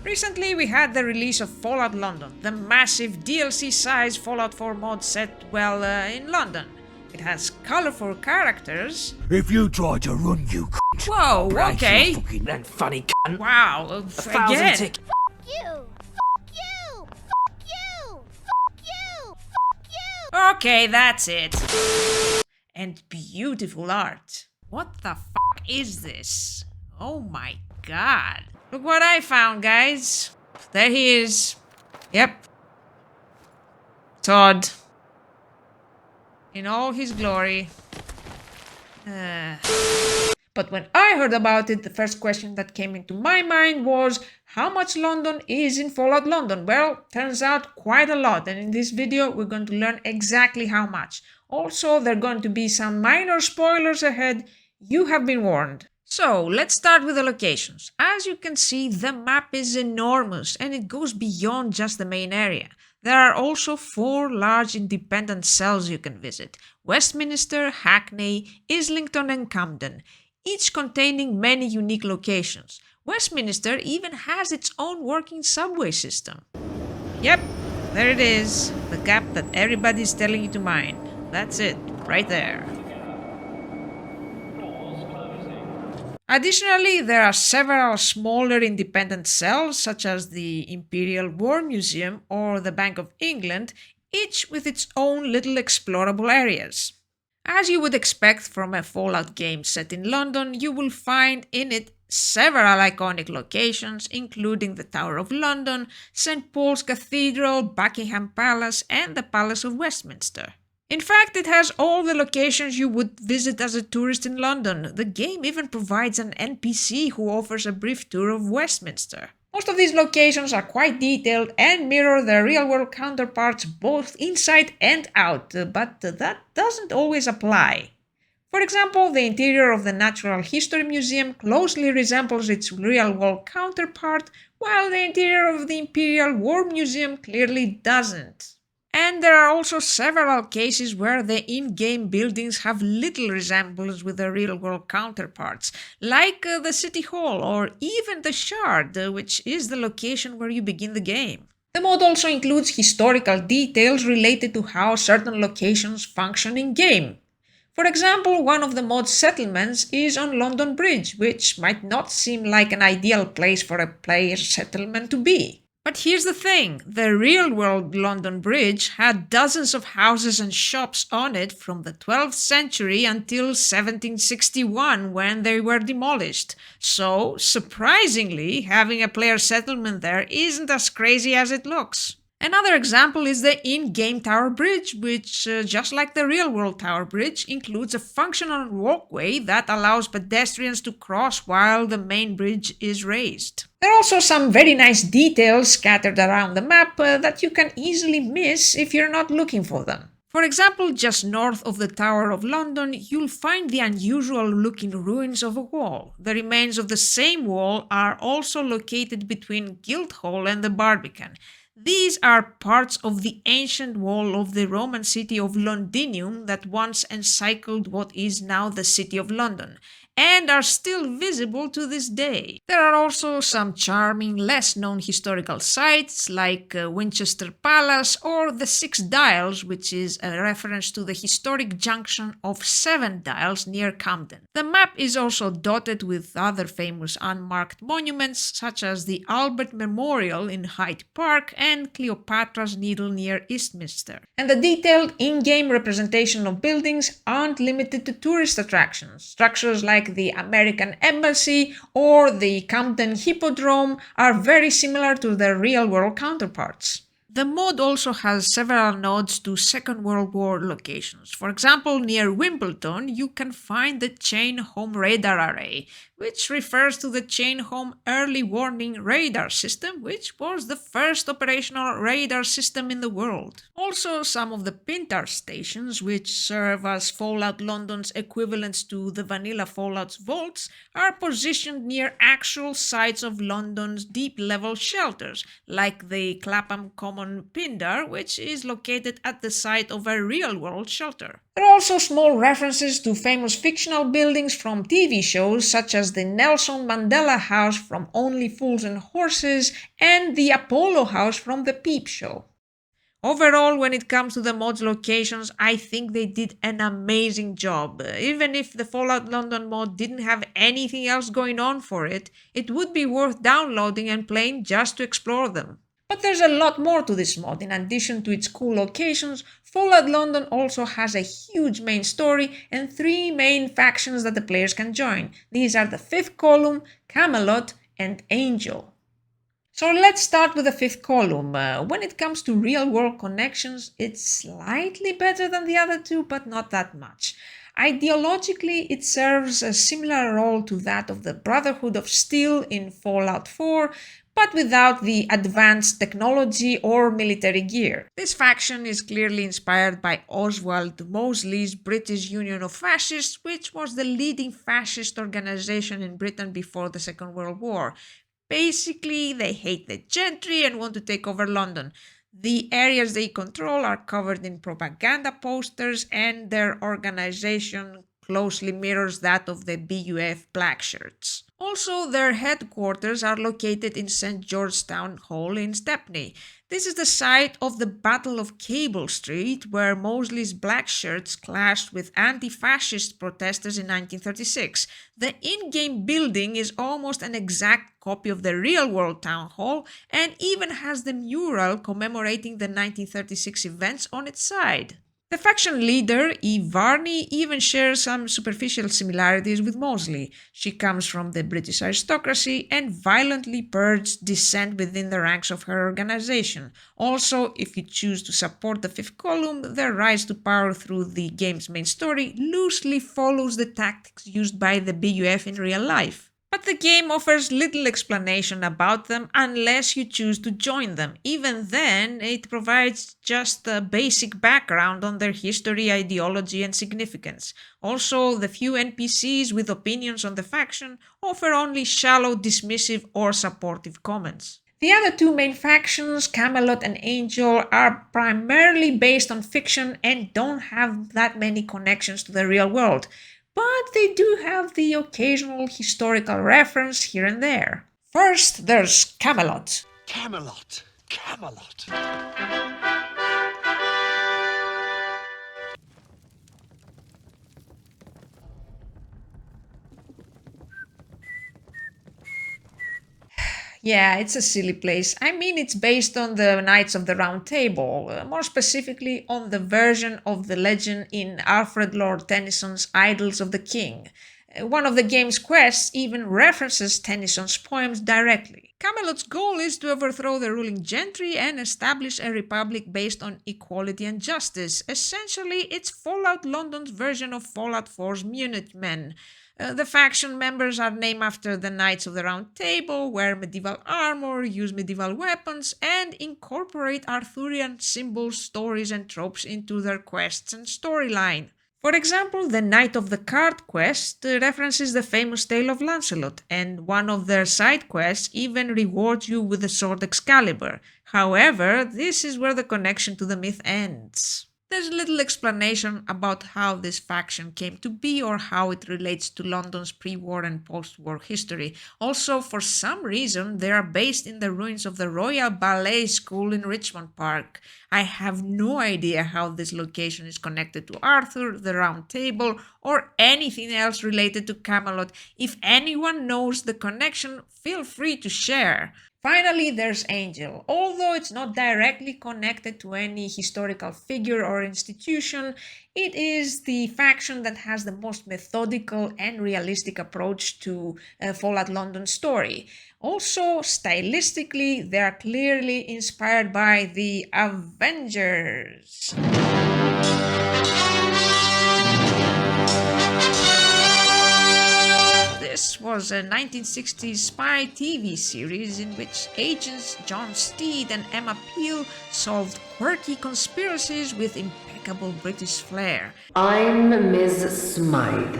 Recently we had the release of Fallout London, the massive DLC-sized Fallout 4 mod set, in London. It has colorful characters. If you try to run, you cunt. Whoa, okay. You fucking And funny cunt. Wow, 1,000 again. tick. Okay, that's it. And beautiful art. What the fuck is this? Oh my god. Look what I found, guys. There he is. Yep. Todd. In all his glory. But when I heard about it, the first question that came into my mind was, how much London is in Fallout London? Well, turns out quite a lot, and in this video we're going to learn exactly how much. Also, there are going to be some minor spoilers ahead. You have been warned. So, let's start with the locations. As you can see, the map is enormous and it goes beyond just the main area. There are also 4 large independent cells you can visit: Westminster, Hackney, Islington and Camden, each containing many unique locations. Westminster even has its own working subway system. Yep, there it is, the gap that everybody's telling you to mind. That's it, right there. Additionally, there are several smaller independent cells, such as the Imperial War Museum or the Bank of England, each with its own little explorable areas. As you would expect from a Fallout game set in London, you will find in it several iconic locations, including the Tower of London, St. Paul's Cathedral, Buckingham Palace, and the Palace of Westminster. In fact, it has all the locations you would visit as a tourist in London. The game even provides an NPC who offers a brief tour of Westminster. Most of these locations are quite detailed and mirror their real-world counterparts both inside and out, but that doesn't always apply. For example, the interior of the Natural History Museum closely resembles its real-world counterpart, while the interior of the Imperial War Museum clearly doesn't. And there are also several cases where the in-game buildings have little resemblance with their real-world counterparts, like the City Hall or even the Shard, which is the location where you begin the game. The mod also includes historical details related to how certain locations function in-game. For example, one of the mod's settlements is on London Bridge, which might not seem like an ideal place for a player's settlement to be. But here's the thing, the real-world London Bridge had dozens of houses and shops on it from the 12th century until 1761 when they were demolished. So, surprisingly, having a player settlement there isn't as crazy as it looks. Another example is the in-game Tower Bridge, which, just like the real-world Tower Bridge, includes a functional walkway that allows pedestrians to cross while the main bridge is raised. There are also some very nice details scattered around the map that you can easily miss if you're not looking for them. For example, just north of the Tower of London, you'll find the unusual-looking ruins of a wall. The remains of the same wall are also located between Guildhall and the Barbican. These are parts of the ancient wall of the Roman city of Londinium that once encircled what is now the City of London, and are still visible to this day. There are also some charming, less-known historical sites like Winchester Palace or the Six Dials, which is a reference to the historic junction of 7 dials near Camden. The map is also dotted with other famous unmarked monuments, such as the Albert Memorial in Hyde Park and Cleopatra's Needle near Eastminster. And the detailed in-game representation of buildings aren't limited to tourist attractions. Structures like the American Embassy or the Camden Hippodrome are very similar to their real-world counterparts. The mod also has several nods to Second World War locations. For example, near Wimbledon, you can find the Chain Home Radar Array, which refers to the Chain Home Early Warning Radar System, which was the first operational radar system in the world. Also, some of the Pintar stations, which serve as Fallout London's equivalents to the vanilla Fallout's vaults, are positioned near actual sites of London's deep-level shelters, like the Clapham Common Pindar, which is located at the site of a real-world shelter. There are also small references to famous fictional buildings from TV shows such as the Nelson Mandela House from Only Fools and Horses and the Apollo House from The Peep Show. Overall, when it comes to the mod's locations, I think they did an amazing job. Even if the Fallout London mod didn't have anything else going on for it, it would be worth downloading and playing just to explore them. But there's a lot more to this mod. In addition to its cool locations, Fallout London also has a huge main story and 3 main factions that the players can join. These are the Fifth Column, Camelot, and Angel. So let's start with the Fifth Column. When it comes to real-world connections, it's slightly better than the other two, but not that much. Ideologically, it serves a similar role to that of the Brotherhood of Steel in Fallout 4, but without the advanced technology or military gear. This faction is clearly inspired by Oswald Mosley's British Union of Fascists, which was the leading fascist organization in Britain before the Second World War. Basically, they hate the gentry and want to take over London. The areas they control are covered in propaganda posters, and their organization closely mirrors that of the BUF black shirts. Also, their headquarters are located in St. George's Town Hall in Stepney. This is the site of the Battle of Cable Street, where Mosley's black shirts clashed with anti-fascist protesters in 1936. The in-game building is almost an exact copy of the real-world town hall and even has the mural commemorating the 1936 events on its side. The faction leader, Eve Varney, even shares some superficial similarities with Mosley. She comes from the British aristocracy and violently purged dissent within the ranks of her organization. Also, if you choose to support the Fifth Column, their rise to power through the game's main story loosely follows the tactics used by the BUF in real life. But the game offers little explanation about them unless you choose to join them. Even then, it provides just a basic background on their history, ideology, and significance. Also, the few NPCs with opinions on the faction offer only shallow, dismissive, or supportive comments. The other 2 main factions, Camelot and Angel, are primarily based on fiction and don't have that many connections to the real world. But they do have the occasional historical reference here and there. First, there's Camelot. Camelot. Camelot. Yeah, it's a silly place. I mean, it's based on the Knights of the Round Table, more specifically on the version of the legend in Alfred Lord Tennyson's Idylls of the King. One of the game's quests even references Tennyson's poems directly. Camelot's goal is to overthrow the ruling gentry and establish a republic based on equality and justice. Essentially, it's Fallout London's version of Fallout 4's Minutemen. The faction members are named after the Knights of the Round Table, wear medieval armor, use medieval weapons, and incorporate Arthurian symbols, stories, and tropes into their quests and storyline. For example, the Knight of the Card quest references the famous tale of Lancelot, and one of their side quests even rewards you with the sword Excalibur. However, this is where the connection to the myth ends. There's little explanation about how this faction came to be or how it relates to London's pre-war and post-war history. Also, for some reason, they are based in the ruins of the Royal Ballet School in Richmond Park. I have no idea how this location is connected to Arthur, the Round Table, or anything else related to Camelot. If anyone knows the connection, feel free to share. Finally, there's Angel. Although it's not directly connected to any historical figure or institution, it is the faction that has the most methodical and realistic approach to Fallout London's story. Also, stylistically, they are clearly inspired by the Avengers. This was a 1960s spy TV series in which agents John Steed and Emma Peel solved quirky conspiracies with impeccable British flair. I'm Ms. Smythe.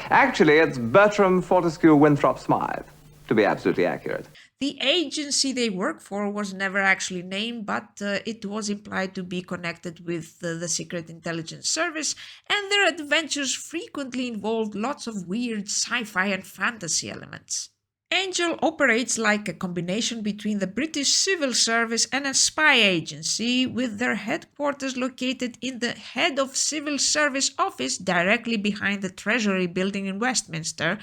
Actually, it's Bertram Fortescue Winthrop Smythe, to be absolutely accurate. The agency they work for was never actually named, but it was implied to be connected with the Secret Intelligence Service, and their adventures frequently involved lots of weird sci-fi and fantasy elements. Angel operates like a combination between the British Civil Service and a spy agency, with their headquarters located in the Head of Civil Service office directly behind the Treasury building in Westminster,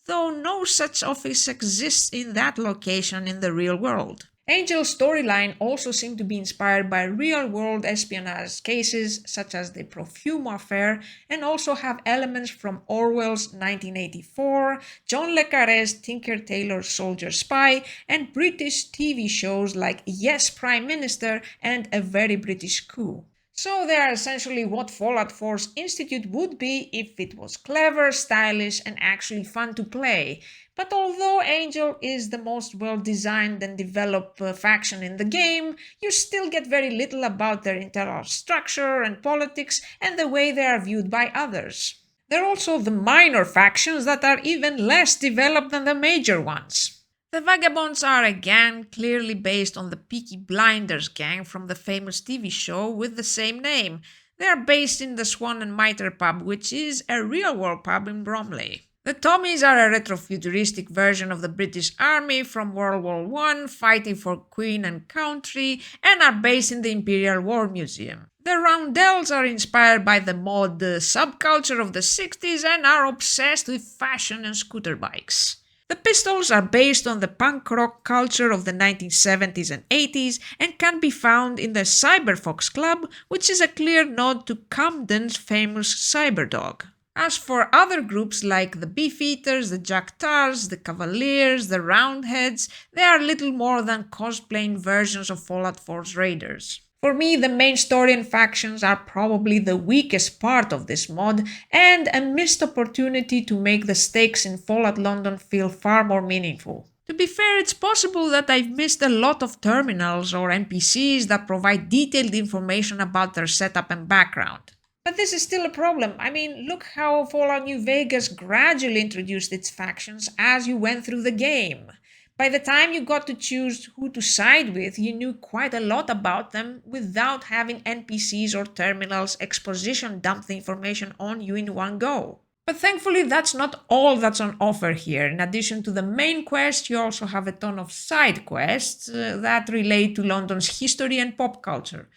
though no such office exists in that location in the real world. Angel's storyline also seemed to be inspired by real-world espionage cases such as the Perfume Affair, and also have elements from Orwell's 1984, John le Carré's Tinker Tailor Soldier Spy, and British TV shows like Yes Prime Minister and A Very British Coup. So they are essentially what Fallout 4's Institute would be if it was clever, stylish, and actually fun to play. But although Angel is the most well-designed and developed faction in the game, you still get very little about their internal structure and politics and the way they are viewed by others. There are also the minor factions that are even less developed than the major ones. The Vagabonds are a gang clearly based on the Peaky Blinders gang from the famous TV show with the same name. They are based in the Swan and Mitre pub, which is a real-world pub in Bromley. The Tommies are a retrofuturistic version of the British Army from World War I, fighting for Queen and country, and are based in the Imperial War Museum. The Roundels are inspired by the mod subculture of the 60s and are obsessed with fashion and scooter bikes. The Pistols are based on the punk rock culture of the 1970s and 80s and can be found in the Cyberfox Club, which is a clear nod to Camden's famous Cyberdog. As for other groups like the Beefeaters, the Jack Tars, the Cavaliers, the Roundheads, they are little more than cosplaying versions of Fallout 4's Raiders. For me, the main story and factions are probably the weakest part of this mod, and a missed opportunity to make the stakes in Fallout London feel far more meaningful. To be fair, it's possible that I've missed a lot of terminals or NPCs that provide detailed information about their setup and background. But this is still a problem. I mean, look how Fallout New Vegas gradually introduced its factions as you went through the game. By the time you got to choose who to side with, you knew quite a lot about them without having NPCs or terminals exposition dump the information on you in one go. But thankfully that's not all that's on offer here. In addition to the main quest, you also have a ton of side quests that relate to London's history and pop culture.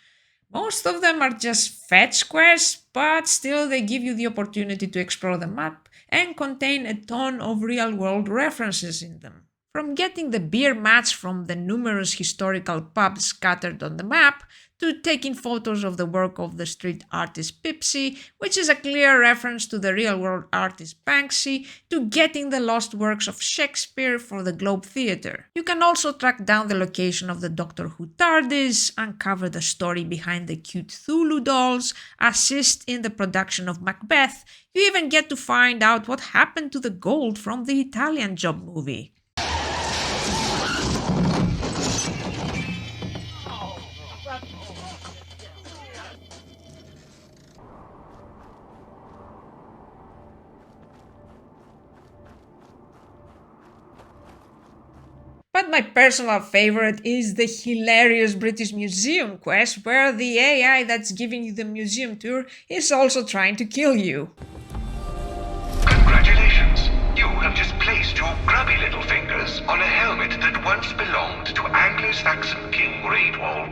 Most of them are just fetch quests, but still they give you the opportunity to explore the map and contain a ton of real-world references in them. From getting the beer mats from the numerous historical pubs scattered on the map, to taking photos of the work of the street artist Pipsy, which is a clear reference to the real-world artist Banksy, to getting the lost works of Shakespeare for the Globe Theatre. You can also track down the location of the Doctor Who TARDIS, uncover the story behind the cute Cthulhu dolls, assist in the production of Macbeth. You even get to find out what happened to the gold from the Italian Job movie. But my personal favorite is the hilarious British Museum quest, where the AI that's giving you the museum tour is also trying to kill you. Congratulations! You have just placed your grubby little fingers on a helmet that once belonged to Anglo-Saxon King Raidwall.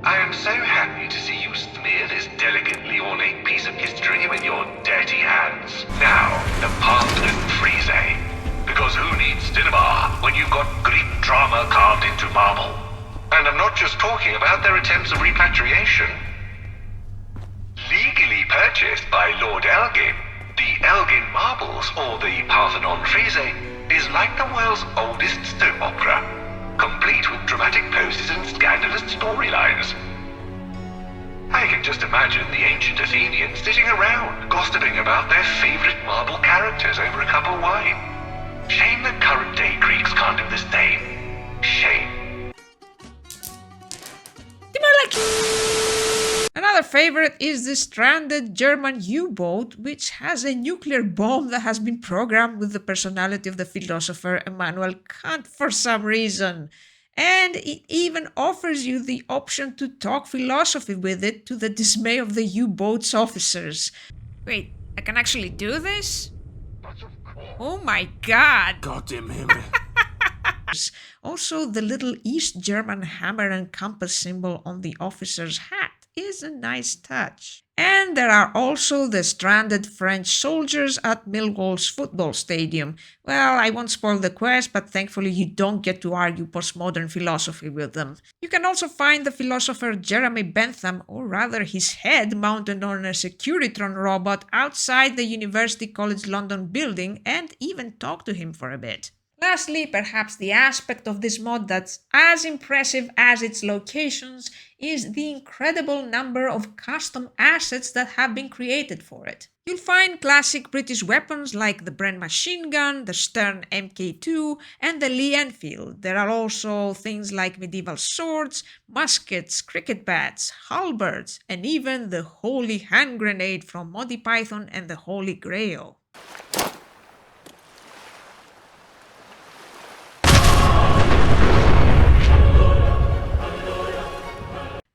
I am so happy to see you smear this delicately ornate piece of history with your dirty hands. Now, the Parthenon Frieze. Because who needs cinema when you've got Greek drama carved into marble? And I'm not just talking about their attempts of repatriation. Legally purchased by Lord Elgin, the Elgin Marbles, or the Parthenon Frieze, is like the world's oldest soap opera, complete with dramatic poses and scandalous storylines. I can just imagine the ancient Athenians sitting around, gossiping about their favorite marble characters over a cup of wine. Shame the current day Greeks can't do the same. Shame. Another favorite is the stranded German U-boat, which has a nuclear bomb that has been programmed with the personality of the philosopher Immanuel Kant for some reason. And it even offers you the option to talk philosophy with it, to the dismay of the U-boat's officers. Wait, I can actually do this? Oh my god! Goddamn Himmel. Also, the little East German hammer and compass symbol on the officer's hat is a nice touch. And there are also the stranded French soldiers at Millwall's football stadium. Well, I won't spoil the quest, but thankfully you don't get to argue postmodern philosophy with them. You can also find the philosopher Jeremy Bentham, or rather his head, mounted on a Securitron robot outside the University College London building, and even talk to him for a bit. Lastly, perhaps the aspect of this mod that's as impressive as its locations is the incredible number of custom assets that have been created for it. You'll find classic British weapons like the Bren machine gun, the Stern Mk2, and the Lee Enfield. There are also things like medieval swords, muskets, cricket bats, halberds, and even the Holy Hand Grenade from Monty Python and the Holy Grail.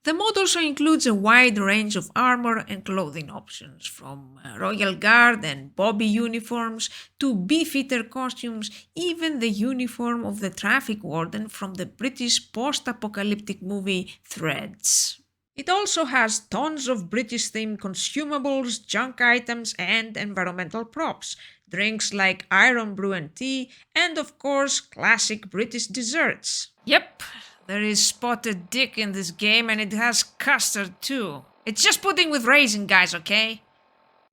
The mod also includes a wide range of armor and clothing options, from Royal Guard and Bobby uniforms to Beefeater costumes, even the uniform of the traffic warden from the British post-apocalyptic movie Threads. It also has tons of British-themed consumables, junk items, and environmental props, drinks like Iron Brew and tea, and of course, classic British desserts. Yep. There is spotted dick in this game, and it has custard too. It's just pudding with raisin, guys, okay?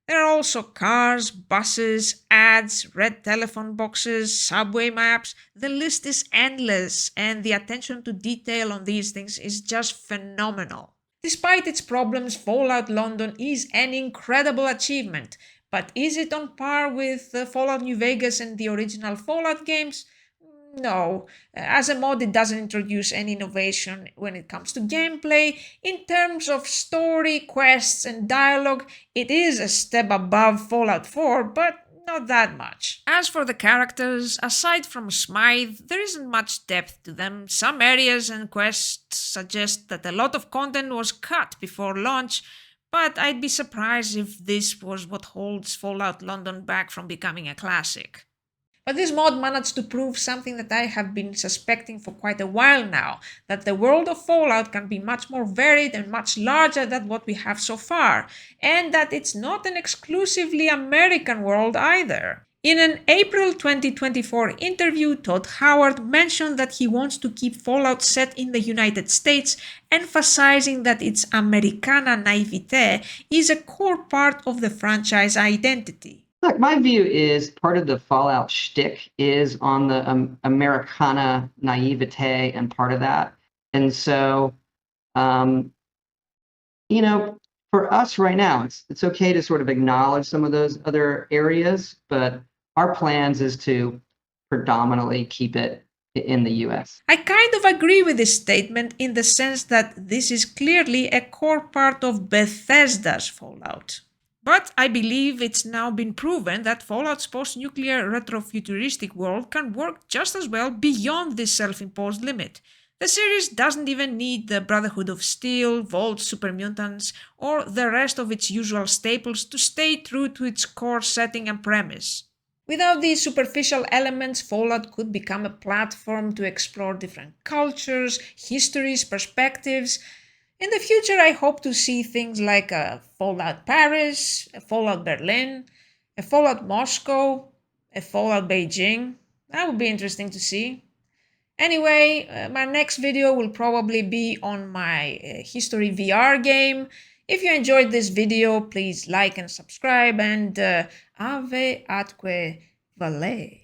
There are also cars, buses, ads, red telephone boxes, subway maps. The list is endless, and the attention to detail on these things is just phenomenal. Despite its problems, Fallout London is an incredible achievement. But is it on par with Fallout New Vegas and the original Fallout games? No, as a mod it doesn't introduce any innovation when it comes to gameplay. In terms of story, quests and dialogue, it is a step above Fallout 4, but not that much. As for the characters, aside from Smythe, there isn't much depth to them. Some areas and quests suggest that a lot of content was cut before launch, but I'd be surprised if this was what holds Fallout London back from becoming a classic. But this mod managed to prove something that I have been suspecting for quite a while now, that the world of Fallout can be much more varied and much larger than what we have so far, and that it's not an exclusively American world either. In an April 2024 interview, Todd Howard mentioned that he wants to keep Fallout set in the United States, emphasizing that its Americana naivete is a core part of the franchise identity. Look, my view is part of the Fallout shtick is on the Americana naivete and part of that. And so, you know, for us right now, it's okay to sort of acknowledge some of those other areas, but our plans is to predominantly keep it in the US. I kind of agree with this statement in the sense that this is clearly a core part of Bethesda's Fallout. But I believe it's now been proven that Fallout's post-nuclear retrofuturistic world can work just as well beyond this self-imposed limit. The series doesn't even need the Brotherhood of Steel, Vault super mutants, or the rest of its usual staples to stay true to its core setting and premise. Without these superficial elements, Fallout could become a platform to explore different cultures, histories, perspectives. In the future, I hope to see things like a Fallout Paris, a Fallout Berlin, a Fallout Moscow, a Fallout Beijing. That would be interesting to see. Anyway, my next video will probably be on my History VR game. If you enjoyed this video, please like and subscribe, and Ave atque Valet.